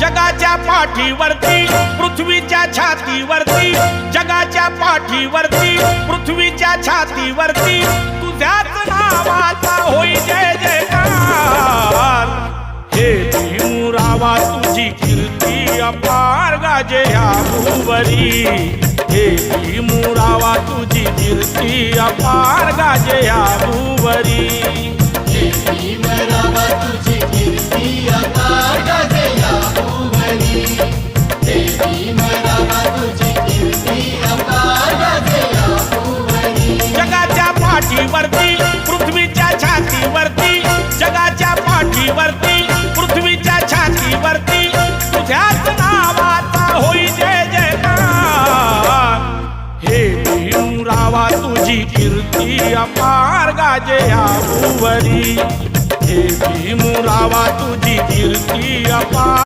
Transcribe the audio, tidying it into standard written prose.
जगाच्या पाठीवरती पृथ्वीच्या छातीवरती, जगाच्या पाठीवरती पृथ्वीच्या छातीवरती तुझ्याच नावाचा होई जय जयकार। हे भीमरावा तुझी कीर्ती अपार गाजे ह्या भूवरी, हे भीमरावा तुझी कीर्ती अपार गाजे ह्या भूवरी। हे भीमरावा तुझी कीर्ती अपार गाजे ह्या भूवरी, हे भीमरावा तुझी कीर्ती अपार गाजे ह्या भूवरी। जगाच्या पाठीवरती पृथ्वीच्या छातीवरती, जगाच्या पाठीवरती पृथ्वीच्या छातीवरती तुझ्याच नावाचा होई जय जयकार। हे भीमरावा तुझी कीर्ती अपार गाजे ह्या भूवरी, हे भीमरावा तुझी कीर्ती अपार।